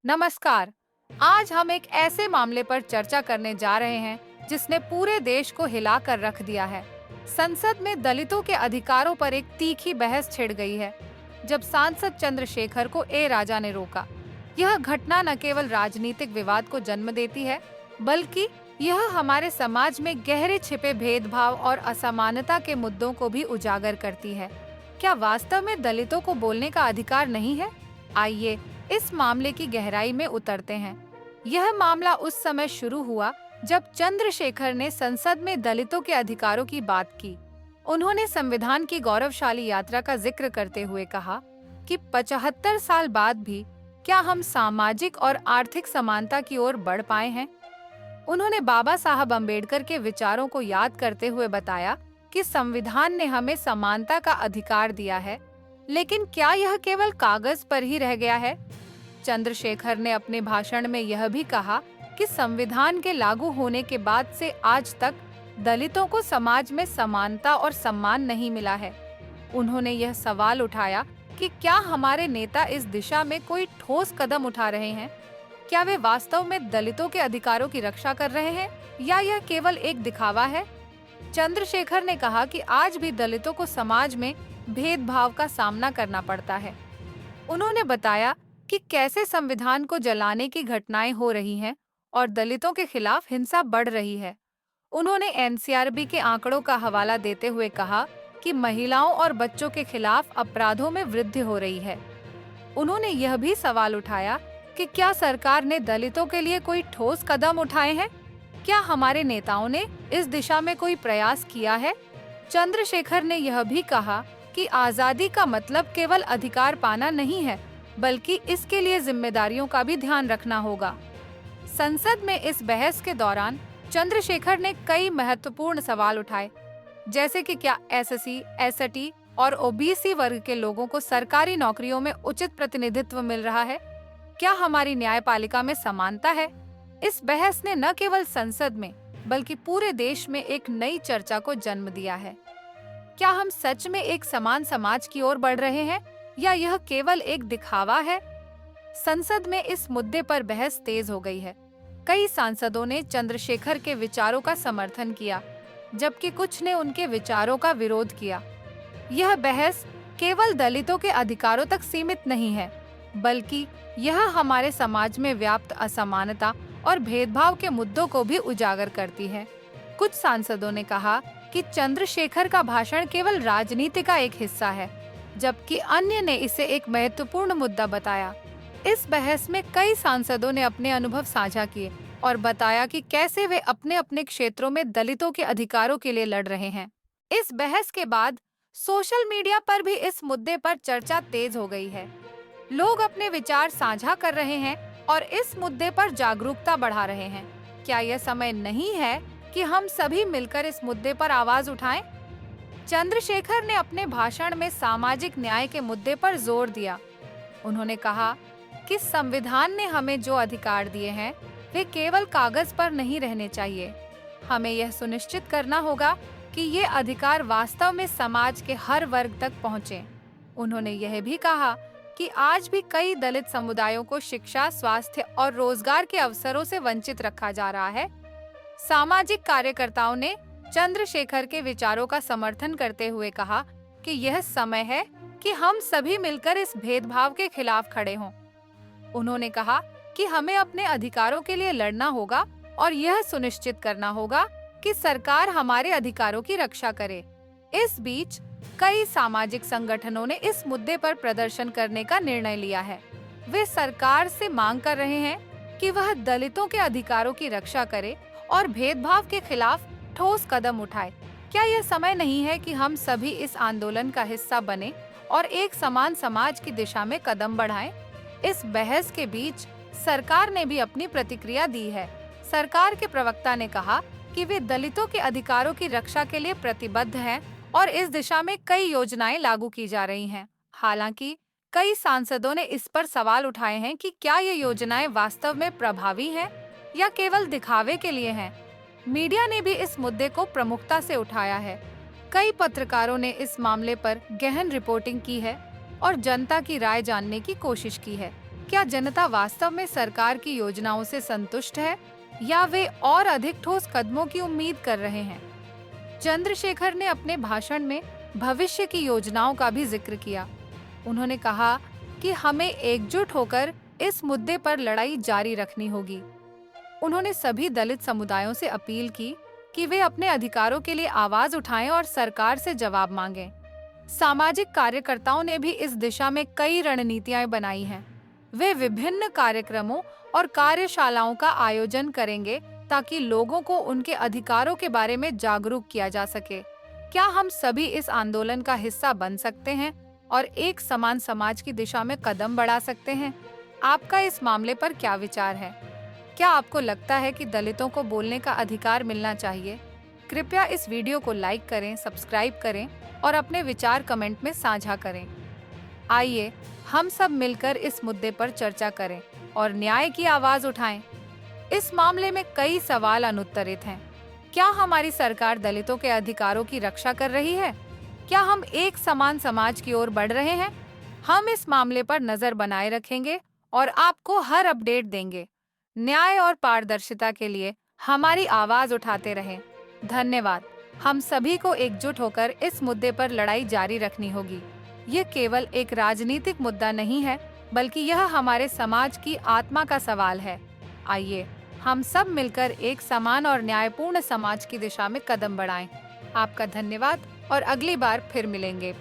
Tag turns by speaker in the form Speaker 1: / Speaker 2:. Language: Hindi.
Speaker 1: नमस्कार। आज हम एक ऐसे मामले पर चर्चा करने जा रहे हैं जिसने पूरे देश को हिला कर रख दिया है। संसद में दलितों के अधिकारों पर एक तीखी बहस छिड़ गई है जब सांसद चंद्रशेखर को राजा ने रोका। यह घटना न केवल राजनीतिक विवाद को जन्म देती है, बल्कि यह हमारे समाज में गहरे छिपे भेदभाव और असमानता के मुद्दों को भी उजागर करती है। क्या वास्तव में दलितों को बोलने का अधिकार नहीं है? आइए इस मामले की गहराई में उतरते हैं। यह मामला उस समय शुरू हुआ जब चंद्रशेखर ने संसद में दलितों के अधिकारों की बात की। उन्होंने संविधान की गौरवशाली यात्रा का जिक्र करते हुए कहा कि 75 साल बाद भी क्या हम सामाजिक और आर्थिक समानता की ओर बढ़ पाए हैं। उन्होंने बाबा साहब अम्बेडकर के विचारों को याद करते हुए बताया कि संविधान ने हमें समानता का अधिकार दिया है, लेकिन क्या यह केवल कागज पर ही रह गया है? चंद्रशेखर ने अपने भाषण में यह भी कहा कि संविधान के लागू होने के बाद से आज तक दलितों को समाज में समानता और सम्मान नहीं मिला है। उन्होंने यह सवाल उठाया कि क्या हमारे नेता इस दिशा में कोई ठोस कदम उठा रहे हैं? क्या वे वास्तव में दलितों के अधिकारों की रक्षा कर रहे हैं या यह केवल एक दिखावा है? चंद्रशेखर ने कहा कि आज भी दलितों को समाज में भेदभाव का सामना करना पड़ता है। उन्होंने बताया कि कैसे संविधान को जलाने की घटनाएं हो रही हैं और दलितों के खिलाफ हिंसा बढ़ रही है। उन्होंने एनसीआरबी के आंकड़ों का हवाला देते हुए कहा कि महिलाओं और बच्चों के खिलाफ अपराधों में वृद्धि हो रही है। उन्होंने यह भी सवाल उठाया कि क्या सरकार ने दलितों के लिए कोई ठोस कदम उठाए हैं? क्या हमारे नेताओं ने इस दिशा में कोई प्रयास किया है? चंद्रशेखर ने यह भी कहा कि आजादी का मतलब केवल अधिकार पाना नहीं है, बल्कि इसके लिए जिम्मेदारियों का भी ध्यान रखना होगा। संसद में इस बहस के दौरान चंद्रशेखर ने कई महत्वपूर्ण सवाल उठाए, जैसे कि क्या एससी, एसटी और ओबीसी वर्ग के लोगों को सरकारी नौकरियों में उचित प्रतिनिधित्व मिल रहा है? क्या हमारी न्यायपालिका में समानता है? इस बहस ने न केवल संसद में बल्कि पूरे देश में एक नई चर्चा को जन्म दिया है। क्या हम सच में एक समान समाज की ओर बढ़ रहे हैं या यह केवल एक दिखावा है? संसद में इस मुद्दे पर बहस तेज हो गई है। कई सांसदों ने चंद्रशेखर के विचारों का समर्थन किया, जबकि कुछ ने उनके विचारों का विरोध किया। यह बहस केवल दलितों के अधिकारों तक सीमित नहीं है, बल्कि यह हमारे समाज में व्याप्त असमानता और भेदभाव के मुद्दों को भी उजागर करती है। कुछ सांसदों ने कहा कि चंद्रशेखर का भाषण केवल राजनीति का एक हिस्सा है, जबकि अन्य ने इसे एक महत्वपूर्ण मुद्दा बताया। इस बहस में कई सांसदों ने अपने अनुभव साझा किए और बताया कि कैसे वे अपने अपने क्षेत्रों में दलितों के अधिकारों के लिए लड़ रहे हैं। इस बहस के बाद सोशल मीडिया पर भी इस मुद्दे पर चर्चा तेज हो गई है। लोग अपने विचार साझा कर रहे हैं और इस मुद्दे पर जागरूकता बढ़ा रहे हैं। क्या यह समय नहीं है कि हम सभी मिलकर इस मुद्दे पर आवाज उठाएं? चंद्रशेखर ने अपने भाषण में सामाजिक न्याय के मुद्दे पर जोर दिया। उन्होंने कहा कि संविधान ने हमें जो अधिकार दिए हैं, वे केवल कागज पर नहीं रहने चाहिए। हमें यह सुनिश्चित करना होगा कि ये अधिकार वास्तव में समाज के हर वर्ग तक पहुंचे। उन्होंने यह भी कहा कि आज भी कई दलित समुदायों को शिक्षा, स्वास्थ्य और रोजगार के अवसरों से वंचित रखा जा रहा है। सामाजिक कार्यकर्ताओं ने चंद्रशेखर के विचारों का समर्थन करते हुए कहा कि यह समय है कि हम सभी मिलकर इस भेदभाव के खिलाफ खड़े हों। उन्होंने कहा कि हमें अपने अधिकारों के लिए लड़ना होगा और यह सुनिश्चित करना होगा कि सरकार हमारे अधिकारों की रक्षा करे। इस बीच कई सामाजिक संगठनों ने इस मुद्दे पर प्रदर्शन करने का निर्णय लिया है। वे सरकार से मांग कर रहे हैं कि वह दलितों के अधिकारों की रक्षा करे और भेदभाव के खिलाफ ठोस कदम उठाए। क्या यह समय नहीं है कि हम सभी इस आंदोलन का हिस्सा बने और एक समान समाज की दिशा में कदम बढ़ाएं? इस बहस के बीच सरकार ने भी अपनी प्रतिक्रिया दी है। सरकार के प्रवक्ता ने कहा कि वे दलितों के अधिकारों की रक्षा के लिए प्रतिबद्ध हैं और इस दिशा में कई योजनाएं लागू की जा रही हैं। हालांकि कई सांसदों ने इस पर सवाल उठाए हैं कि क्या ये योजनाएं वास्तव में प्रभावी हैं या केवल दिखावे के लिए हैं। मीडिया ने भी इस मुद्दे को प्रमुखता से उठाया है। कई पत्रकारों ने इस मामले पर गहन रिपोर्टिंग की है और जनता की राय जानने की कोशिश की है। क्या जनता वास्तव में सरकार की योजनाओं से संतुष्ट है या वे और अधिक ठोस कदमों की उम्मीद कर रहे हैं? चंद्रशेखर ने अपने भाषण में भविष्य की योजनाओं का भी जिक्र किया। उन्होंने कहा कि हमें एकजुट होकर इस मुद्दे पर लड़ाई जारी रखनी होगी। उन्होंने सभी दलित समुदायों से अपील की कि वे अपने अधिकारों के लिए आवाज उठाएं और सरकार से जवाब मांगें। सामाजिक कार्यकर्ताओं ने भी इस दिशा में कई रणनीतियां बनाई हैं। वे विभिन्न कार्यक्रमों और कार्यशालाओं का आयोजन करेंगे ताकि लोगों को उनके अधिकारों के बारे में जागरूक किया जा सके। क्या हम सभी इस आंदोलन का हिस्सा बन सकते हैं और एक समान समाज की दिशा में कदम बढ़ा सकते हैं? आपका इस मामले पर क्या विचार है? क्या आपको लगता है कि दलितों को बोलने का अधिकार मिलना चाहिए? कृपया इस वीडियो को लाइक करें, सब्सक्राइब करें और अपने विचार कमेंट में साझा करें। आइए हम सब मिलकर इस मुद्दे पर चर्चा करें और न्याय की आवाज उठाएं। इस मामले में कई सवाल अनुत्तरित हैं। क्या हमारी सरकार दलितों के अधिकारों की रक्षा कर रही है? क्या हम एक समान समाज की ओर बढ़ रहे हैं? हम इस मामले पर नजर बनाए रखेंगे और आपको हर अपडेट देंगे। न्याय और पारदर्शिता के लिए हमारी आवाज उठाते रहें। धन्यवाद। हम सभी को एकजुट होकर इस मुद्दे पर लड़ाई जारी रखनी होगी। ये केवल एक राजनीतिक मुद्दा नहीं है, बल्कि यह हमारे समाज की आत्मा का सवाल है। आइए हम सब मिलकर एक समान और न्यायपूर्ण समाज की दिशा में कदम बढ़ाएं। आपका धन्यवाद और अगली बार फिर मिलेंगे।